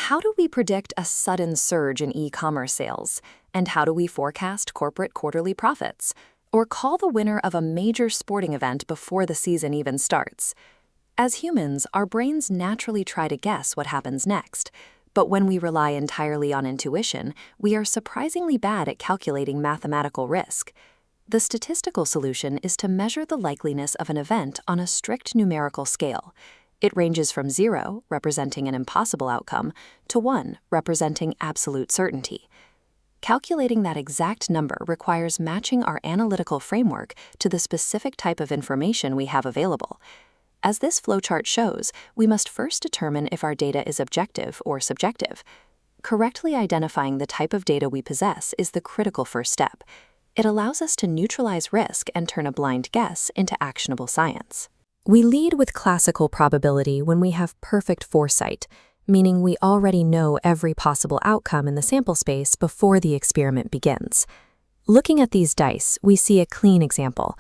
How do we predict a sudden surge in e-commerce sales? And how do we forecast corporate quarterly profits? Or call the winner of a major sporting event before the season even starts? As humans, our brains naturally try to guess what happens next. But when we rely entirely on intuition, we are surprisingly bad at calculating mathematical risk. The statistical solution is to measure the likeliness of an event on a strict numerical scale. It ranges from 0, representing an impossible outcome, to 1, representing absolute certainty. Calculating that exact number requires matching our analytical framework to the specific type of information we have available. As this flowchart shows, we must first determine if our data is objective or subjective. Correctly identifying the type of data we possess is the critical first step. It allows us to neutralize risk and turn a blind guess into actionable science. We lead with classical probability when we have perfect foresight, meaning we already know every possible outcome in the sample space before the experiment begins. Looking at these dice, we see a clean example.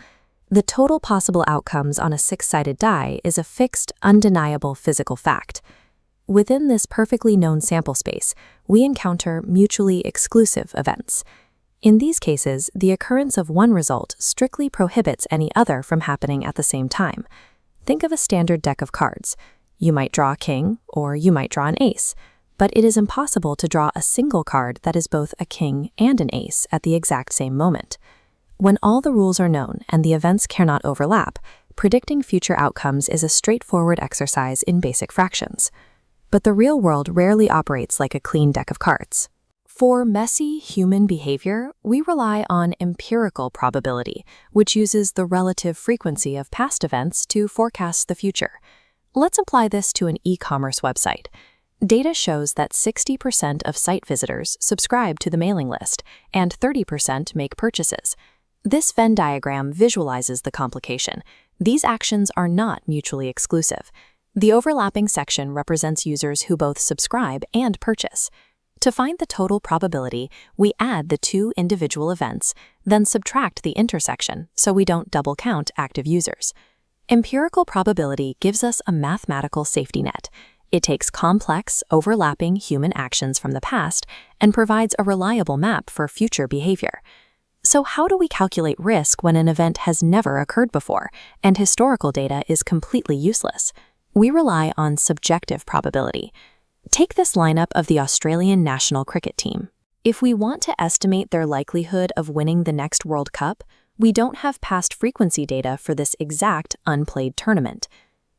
The total possible outcomes on a 6-sided die is a fixed, undeniable physical fact. Within this perfectly known sample space, we encounter mutually exclusive events. In these cases, the occurrence of one result strictly prohibits any other from happening at the same time. Think of a standard deck of cards. You might draw a king, or you might draw an ace, but it is impossible to draw a single card that is both a king and an ace at the exact same moment. When all the rules are known and the events cannot overlap, predicting future outcomes is a straightforward exercise in basic fractions. But the real world rarely operates like a clean deck of cards. For messy human behavior, we rely on empirical probability, which uses the relative frequency of past events to forecast the future. Let's apply this to an e-commerce website. Data shows that 60% of site visitors subscribe to the mailing list, and 30% make purchases. This Venn diagram visualizes the complication. These actions are not mutually exclusive. The overlapping section represents users who both subscribe and purchase. To find the total probability, we add the two individual events, then subtract the intersection so we don't double count active users. Empirical probability gives us a mathematical safety net. It takes complex, overlapping human actions from the past and provides a reliable map for future behavior. So how do we calculate risk when an event has never occurred before and historical data is completely useless? We rely on subjective probability. Take this lineup of the Australian national cricket team. If we want to estimate their likelihood of winning the next World Cup, we don't have past frequency data for this exact unplayed tournament.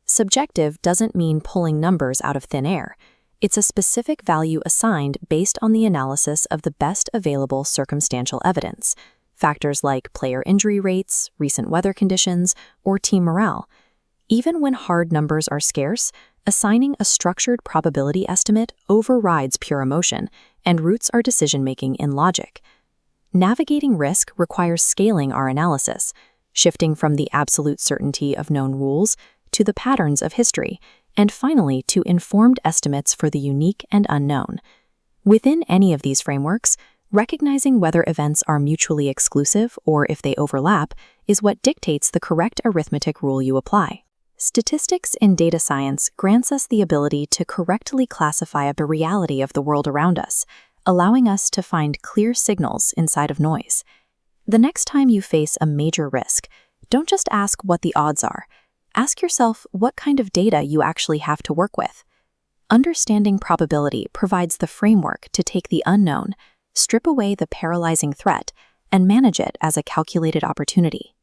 Subjective doesn't mean pulling numbers out of thin air. It's a specific value assigned based on the analysis of the best available circumstantial evidence, factors like player injury rates, recent weather conditions, or team morale. Even when hard numbers are scarce, assigning a structured probability estimate overrides pure emotion and roots our decision-making in logic. Navigating risk requires scaling our analysis, shifting from the absolute certainty of known rules to the patterns of history, and finally to informed estimates for the unique and unknown. Within any of these frameworks, recognizing whether events are mutually exclusive or if they overlap is what dictates the correct arithmetic rule you apply. Statistics in data science grants us the ability to correctly classify the reality of the world around us, allowing us to find clear signals inside of noise. The next time you face a major risk, don't just ask what the odds are. Ask yourself what kind of data you actually have to work with. Understanding probability provides the framework to take the unknown, strip away the paralyzing threat, and manage it as a calculated opportunity.